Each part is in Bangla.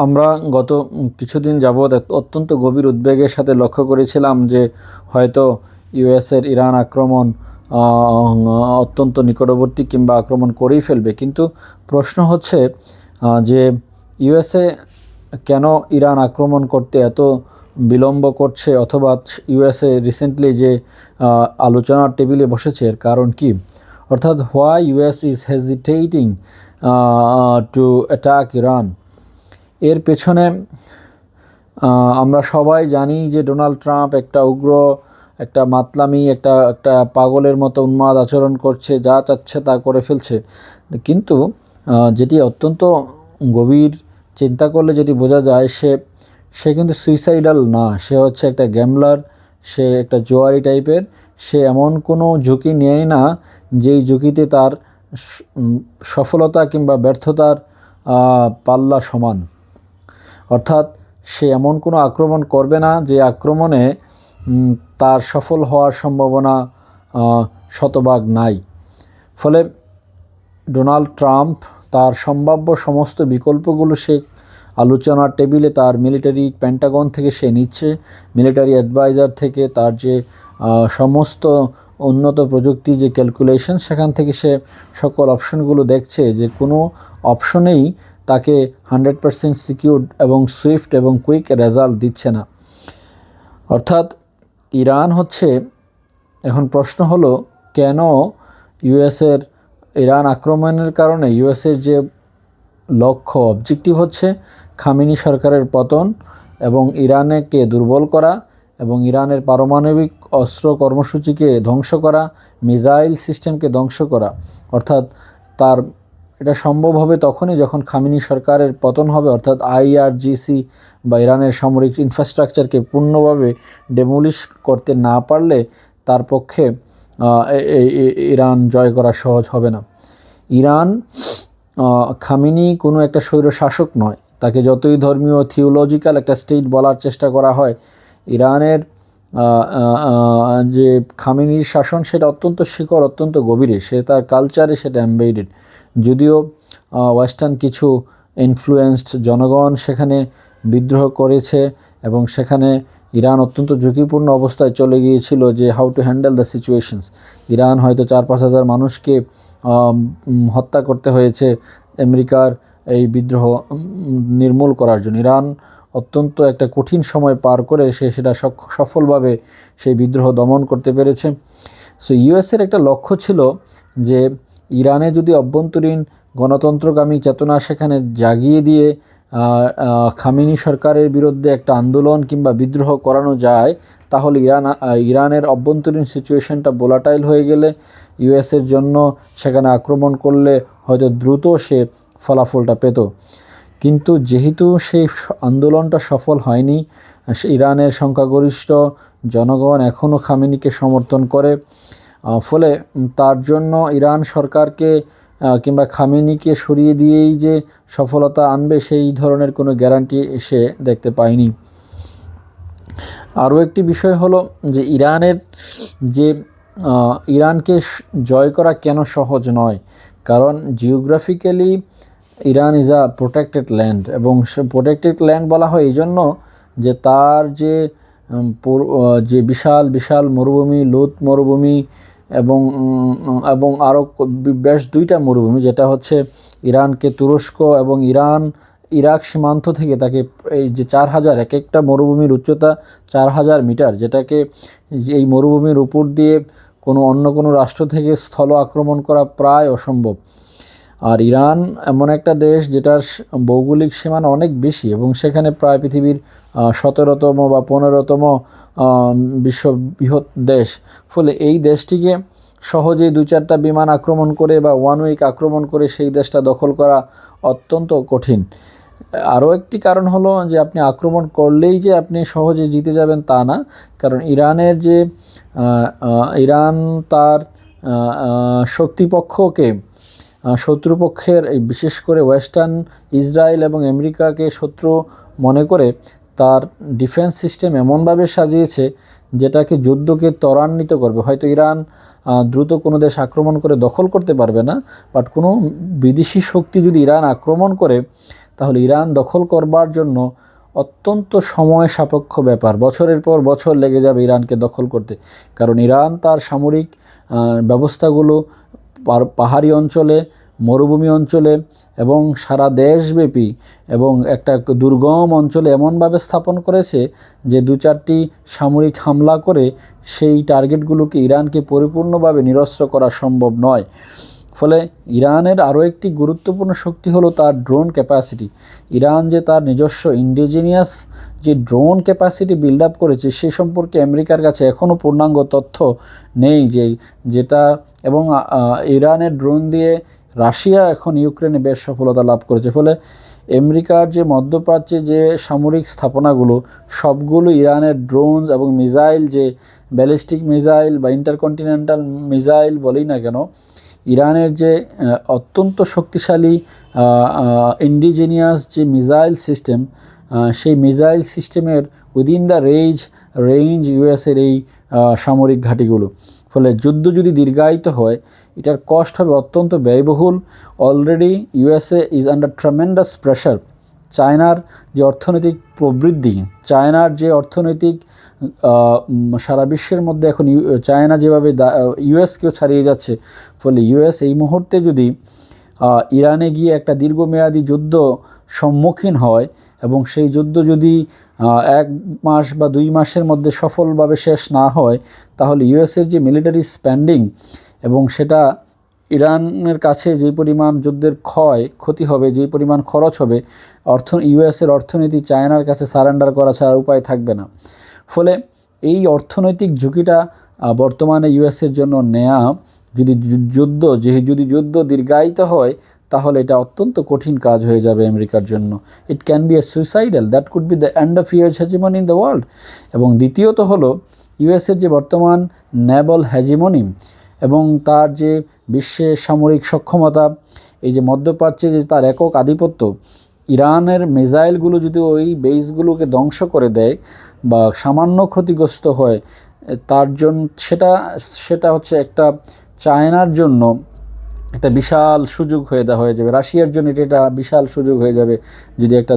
আমরা গত কিছুদিন যাবৎ অত্যন্ত গভীর উদ্বেগের সাথে লক্ষ্য করেছিলাম যে হয়তো ইউএসের ইরান আক্রমণ অত্যন্ত নিকটবর্তী কিংবা আক্রমণ করেই ফেলবে। কিন্তু প্রশ্ন হচ্ছে যে ইউএসএ কেন ইরান আক্রমণ করতে এত বিলম্ব করছে, অথবা ইউএসএ রিসেন্টলি যে আলোচনার টেবিলে বসেছে এর কারণ কি? অর্থাৎ why US is hesitating to attack Iran. এর পেছনে আমরা সবাই জানি যে ডোনাল্ড ট্রাম্প একটা উগ্র, একটা মাতলামি, একটা পাগলের মতো উন্মাদ আচরণ করছে, যা চাচ্ছে তা করে ফেলছে। কিন্তু যেটি অত্যন্ত গভীর চিন্তা করলে যেটি বোঝা যায়, সে কিন্তু সুইসাইডাল না, সে হচ্ছে একটা গ্যামলার, সে একটা জোয়ারি টাইপের। সে এমন কোনো ঝুঁকি নেয় না যেই ঝুঁকিতে তার সফলতা কিংবা ব্যর্থতার পাল্লা সমান। অর্থাৎ সে এমন কোনো আক্রমণ করবে না যে আক্রমণে তার সফল হওয়ার সম্ভাবনা শতভাগ নাই। ফলে ডোনাল্ড ট্রাম্প তার সম্ভাব্য সমস্ত বিকল্পগুলো সে আলোচনার টেবিলে তার মিলিটারি পেন্টাগন থেকে সে নিচ্ছে, মিলিটারি অ্যাডভাইজার থেকে তার যে সমস্ত উন্নত প্রযুক্তি যে ক্যালকুলেশন, সেখান থেকে সে সকল অপশনগুলো দেখছে যে কোনো অপশনেই তাকে 100% সিকিউর এবং সুইফট এবং কুইক রেজাল্ট দিচ্ছে না। অর্থাৎ ইরান হচ্ছে, এখন প্রশ্ন হলো কেন ইউএসের ইরান আক্রমণের কারণে ইউএসের যে লক্ষ্য অবজেক্টিভ হচ্ছে খামেনি সরকারের পতন এবং ইরানকে দুর্বল করা এবং ইরানের পারমাণবিক অস্ত্র কর্মসূচিকে ধ্বংস করা, মিসাইল সিস্টেমকে ধ্বংস করা। অর্থাৎ তার এটা সম্ভব হবে তখনই যখন খামেনি সরকারের পতন হবে, অর্থাৎ আইআরজিসি বা ইরানের সামরিক ইনফ্রাস্ট্রাকচারকে পূর্ণভাবে ডেমোলিশ করতে না পারলে তার পক্ষে ইরান জয় করা সহজ হবে না। ইরান খামেনি কোনো একটা স্বৈর শাসক নয়, তাকে যতই ধর্মীয় থিওলজিক্যাল একটা স্টেট বলার চেষ্টা করা হয়, ইরানের যে খামেনির শাসন সেটা অত্যন্ত শিকড়, অত্যন্ত গভীরে, সে তার কালচারে সেটা এমবেডেড। যদিও ওয়েস্টার্ন কিছু ইনফ্লুয়েন্সড জনগণ সেখানে বিদ্রোহ করেছে এবং সেখানে ইরান অত্যন্ত ঝুঁকিপূর্ণ অবস্থায় চলে গিয়েছিল যে how to handle the situations. Iran হয়তো 4-5 হাজার মানুষকে হত্যা করতে হয়েছে আমেরিকার এই বিদ্রোহ নির্মূল করার জন্য। ইরান অত্যন্ত একটা কঠিন সময় পার করে সেটা সফলভাবে সেই বিদ্রোহ দমন করতে পেরেছে। সো ইউএসের একটা লক্ষ্য ছিল যে ইরানে যদি অভ্যন্তরীণ গণতন্ত্রগামী চেতনা সেখানে জাগিয়ে দিয়ে খামেনি সরকারের বিরুদ্ধে একটা আন্দোলন কিংবা বিদ্রোহ করানো যায়, তাহলে ইরানের অভ্যন্তরীণ সিচুয়েশনটা ভোলাটাইল হয়ে গেলে ইউএসের জন্য সেখানে আক্রমণ করলে হয়তো দ্রুত সে ফলাফলটা পেত। কিন্তু যেহেতু সেই আন্দোলনটা সফল হয়নি, ইরানের সংখ্যাগরিষ্ঠ জনগণ এখনও খামেনিকে সমর্থন করে, ফলে তার জন্য ইরান সরকারকে কিংবা খামেনিকে সরিয়ে দিয়েই যে সফলতা আনবে সেই ধরনের কোনো গ্যারান্টি সে দেখতে পায়নি। আরও একটি বিষয় হলো যে ইরানকে জয় করা কেন সহজ নয়, কারণ geographically Iran is a protected land, এবং সে প্রোটেক্টেড ল্যান্ড বলা হয় এই জন্য যে তার যে বিশাল বিশাল মরুভূমি, লুত মরুভূমি এবং আরও বেশ 2টা মরুভূমি, যেটা হচ্ছে ইরানকে তুরস্ক এবং ইরাক সীমান্ত থেকে তাকে এই যে 4000, এক একটা মরুভূমির উচ্চতা 4000 মিটার, যেটাকে এই মরুভূমির উপর দিয়ে অন্য কোনো রাষ্ট্র থেকে স্থল আক্রমণ করা প্রায় অসম্ভব। আর ইরান এমন একটা দেশ যেটার ভৌগোলিক সীমানা অনেক বেশি এবং সেখানে প্রায় পৃথিবীর 17তম বা 15তম বিশ্ব বৃহৎ দেশ। ফলে এই দেশটিকে সহজেই 2-4টা বিমান আক্রমণ করে বা 1 উইক আক্রমণ করে সেই দেশটা দখল করা অত্যন্ত কঠিন। আরও একটি কারণ হলো যে আপনি আক্রমণ করলেই যে আপনি সহজে জিতে যাবেন তা না, কারণ ইরান তার শক্তিপক্ষকে শত্রুপক্ষের, বিশেষ করে ওয়েস্টার্ন ইসরায়েল এবং আমেরিকাকে শত্রু মনে করে তার ডিফেন্স সিস্টেম এমনভাবে সাজিয়েছে যেটাকে যুদ্ধকে ত্বরান্বিত করবে। হয়তো ইরান দ্রুত কোনো দেশ আক্রমণ করে দখল করতে পারবে না, বাট কোনো বিদেশি শক্তি যদি ইরান আক্রমণ করে তাহলে ইরান দখল করবার জন্য অত্যন্ত সময় সাপেক্ষ ব্যাপার, বছরের পর বছর লেগে যাবে ইরানকে দখল করতে। কারণ ইরান তার সামরিক ব্যবস্থাগুলো পাহাড়ি অঞ্চলে, মরুভূমি অঞ্চলে এবং সারা দেশব্যাপী এবং একটা দুর্গম অঞ্চলে এমনভাবে স্থাপন করেছে যে 2-4টি সামরিক হামলা করে সেই টার্গেটগুলোকে ইরানকে পরিপূর্ণভাবে নিরস্ত্র করা সম্ভব নয়। ফলে ইরানের আরও একটি গুরুত্বপূর্ণ শক্তি হলো তার ড্রোন ক্যাপাসিটি। ইরান যে তার নিজস্ব ইন্ডিজিনিয়াস যে ড্রোন ক্যাপাসিটি বিল্ড আপ করেছে সে সম্পর্কে আমেরিকার কাছে এখনও পূর্ণাঙ্গ তথ্য নেই, যেটা এবং ইরানের ড্রোন দিয়ে রাশিয়া এখন ইউক্রেনে বেশ সফলতা লাভ করেছে। ফলে আমেরিকার যে মধ্যপ্রাচ্যে যে সামরিক স্থাপনাগুলো সবগুলো ইরানের ড্রোনস এবং মিসাইল, যে ব্যালিস্টিক মিসাইল বা ইন্টারকন্টিনেন্টাল মিসাইল বলেই না কেন, ইরানের যে অত্যন্ত শক্তিশালী ইন্ডিজিনিয়াস যে মিসাইল সিস্টেম, সেই মিসাইল সিস্টেমের উইদিন দ্য রেঞ্জ ইউএসের এই সামরিক ঘাঁটিগুলো। ফলে যুদ্ধ যদি দীর্ঘায়িত হয় এটার কস্ট হবে অত্যন্ত ব্যয়বহুল। Already USA is under tremendous pressure. চায়নার যে অর্থনৈতিক প্রবৃদ্ধি, চায়নার যে অর্থনৈতিক সারা বিশ্বের মধ্যে এখন চায়না যেভাবে ইউএসকেও ছাড়িয়ে যাচ্ছে, ফলে ইউএস এই মুহূর্তে যদি ইরানে গিয়ে একটা দীর্ঘমেয়াদী যুদ্ধ সম্মুখীন হয় এবং সেই যুদ্ধ যদি 1 মাস বা 2 মাসের মধ্যে সফলভাবে শেষ না হয়, তাহলে ইউএসের যে মিলিটারি স্পেন্ডিং এবং সেটা ইরানের কাছে যে পরিমাণ যুদ্ধের ক্ষতি হবে, যে পরিমাণ খরচ হবে, ইউএসের অর্থনীতি চায়নার কাছে সারেন্ডার করা ছাড়া উপায় থাকবে না। ফলে এই অর্থনৈতিক ঝুঁকিটা বর্তমানে ইউএসের জন্য নেয়া, যদি যুদ্ধ দীর্ঘায়িত হয় তাহলে এটা অত্যন্ত কঠিন কাজ হয়ে যাবে আমেরিকার জন্য। It can B A suicidal, that could be the end of US hegemony in the world. এবং দ্বিতীয়ত হলো ইউএসের যে বর্তমান নেভাল হেজিমনি এবং তার যে বিশ্বের সামরিক সক্ষমতা, এই যে মধ্যপ্রাচ্যে যে তার একক আধিপত্য, ইরানের মিসাইলগুলো যদি ওই বেসগুলোকে ধ্বংস করে দেয় বা সামান্য ক্ষতিগ্রস্ত হয়, তার জন্য সেটা হচ্ছে একটা চায়নার জন্য একটা বিশাল সুযোগ হয়ে যাবে। রাশিয়ার জন্য এটা বিশাল সুযোগ হয়ে যাবে যদি একটা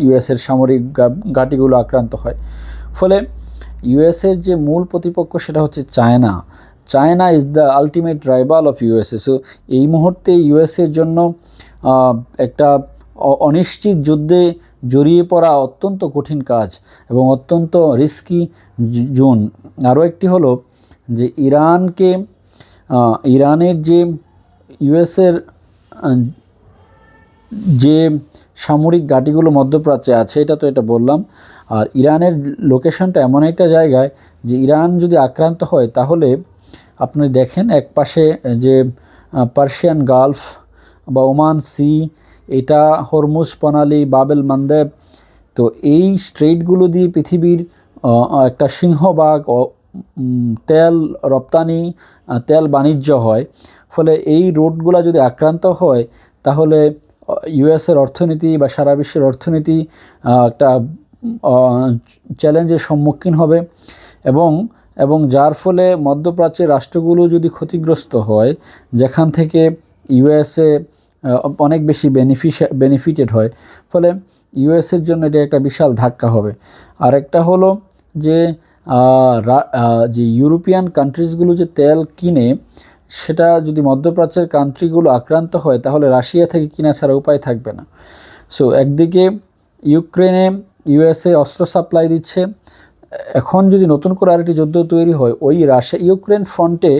ইউএসের সামরিক ঘাঁটিগুলো আক্রান্ত হয়। ফলে ইউএসের যে মূল প্রতিপক্ষ সেটা হচ্ছে China is the ultimate rival of USA. So এই মুহূর্তে ইউএসএর জন্য একটা অনিশ্চিত যুদ্ধে জড়িয়ে পড়া অত্যন্ত কঠিন কাজ এবং অত্যন্ত রিস্কি জোন। আরও একটি হলো যে ইরানের যে ইউএসের যে সামরিক ঘাঁটিগুলো মধ্যপ্রাচ্যে আছে এটা বললাম। আর ইরানের লোকেশনটা এমন একটা জায়গায় যে ইরান যদি আক্রান্ত হয় তাহলে আপনি দেখেন একপাশে যে পার্সিয়ান গালফ বা ওমান সি, এটা হরমুজ প্রণালী, বাবেল মান্দেব, তো এই স্ট্রেটগুলো দিয়ে পৃথিবীর একটা সিংহভাগ তেল রপ্তানি, তেল বাণিজ্য হয়। ফলে এই রুটগুলো যদি আক্রান্ত হয় তাহলে ইউএসের অর্থনীতি বা সারা বিশ্বের অর্থনীতি একটা চ্যালেঞ্জের সম্মুখীন হবে এবং যার ফলে মধ্যপ্রাচ্যের রাষ্ট্রগুলো যদি ক্ষতিগ্রস্ত হয়, যেখান থেকে ইউএসএ অনেক বেশি বেনিফিটেড হয়, ফলে ইউএসের জন্য এটা একটা বিশাল ধাক্কা হবে। আরেকটা হলো যে ইউরোপিয়ান কান্ট্রিজগুলো যে তেল কিনে, সেটা যদি মধ্যপ্রাচ্যের কান্ট্রিগুলো আক্রান্ত হয় তাহলে রাশিয়া থেকে কিনা ছাড়া উপায় থাকবে না। সো একদিকে ইউক্রেনে ইউএসএ অস্ত্র সাপ্লাই দিচ্ছে, এখন যদি নতুন করে আরেকটি যুদ্ধ তৈরি হয় ওই ইউক্রেন ফ্রন্টে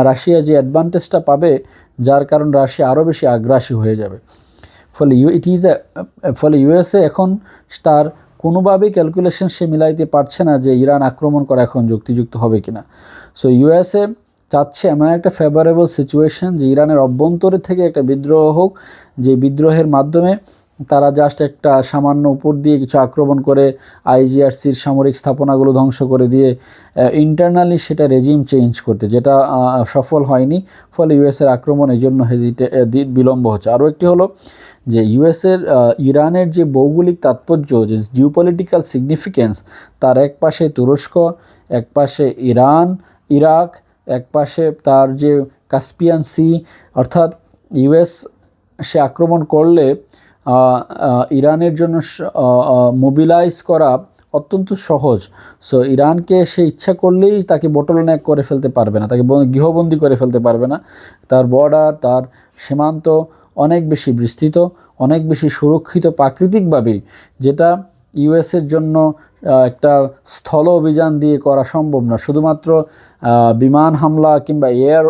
রাশিয়া যে অ্যাডভান্টেজটা পাবে, যার কারণ রাশিয়া আরও বেশি আগ্রাসী হয়ে যাবে। ফলে ইউএসএ এখন তার কোনোভাবেই ক্যালকুলেশন সে মিলাইতে পারছে না যে ইরান আক্রমণ করা এখন যুক্তিযুক্ত হবে কিনা। সো ইউএসএ চাচ্ছে এমন একটা ফেভারেবল সিচুয়েশন যে ইরানের অভ্যন্তরে থেকে একটা বিদ্রোহ হোক, যে বিদ্রোহের মাধ্যমে তারা জাস্ট একটা সামান্য উপর দিয়ে কিছু আক্রমণ করে আইজিআরসির সামরিক স্থাপনাগুলো ধ্বংস করে দিয়ে ইন্টারনালি সেটা রেজিম চেঞ্জ করতে, যেটা সফল হয়নি। ফলে ইউএসের আক্রমণ এই জন্য বিলম্ব হচ্ছে। আরও একটি হলো যে ইরানের যে ভৌগোলিক তাৎপর্য, যে জিওপলিটিক্যাল সিগনিফিকেন্স, তার এক পাশে তুরস্ক, এক পাশে ইরাক, এক পাশে তার যে কাস্পিয়ান সি, অর্থাৎ ইউএস সে আক্রমণ করলে ইরানের জন্য মোবিলাইজ করা অত্যন্ত সহজ। সো ইরানকে সে ইচ্ছা করলেই তাকে বটলনেক করে ফেলতে পারবে না, তাকে গৃহবন্দী করে ফেলতে পারবে না। তার বর্ডার, তার সীমান্ত অনেক বেশি বিস্তৃত, অনেক বেশি সুরক্ষিত প্রাকৃতিকভাবেই, যেটা ইউএসের জন্য একটা স্থল অভিযান দিয়ে করা সম্ভব না। শুধুমাত্র বিমান হামলা কিংবা এয়ার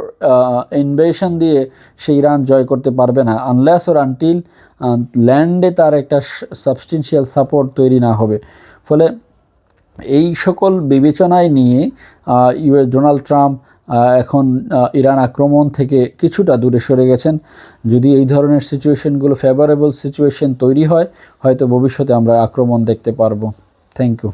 ইনভেশন দিয়ে সে ইরান জয় করতে পারবে না, আনলেস অর আনটিল ল্যান্ডে তার একটা সাবস্টেন্সিয়াল সাপোর্ট তৈরি না হবে। ফলে এই সকল বিবেচনায় নিয়ে ডোনাল্ড ট্রাম্প এখন ইরান আক্রমণ থেকে কিছুটা দূরে সরে গেছেন। যদি এই ধরনের সিচুয়েশনগুলো ফেভারেবল সিচুয়েশন তৈরি হয়, হয়তো ভবিষ্যতে আমরা আক্রমণ দেখতে পারবো। Thank you.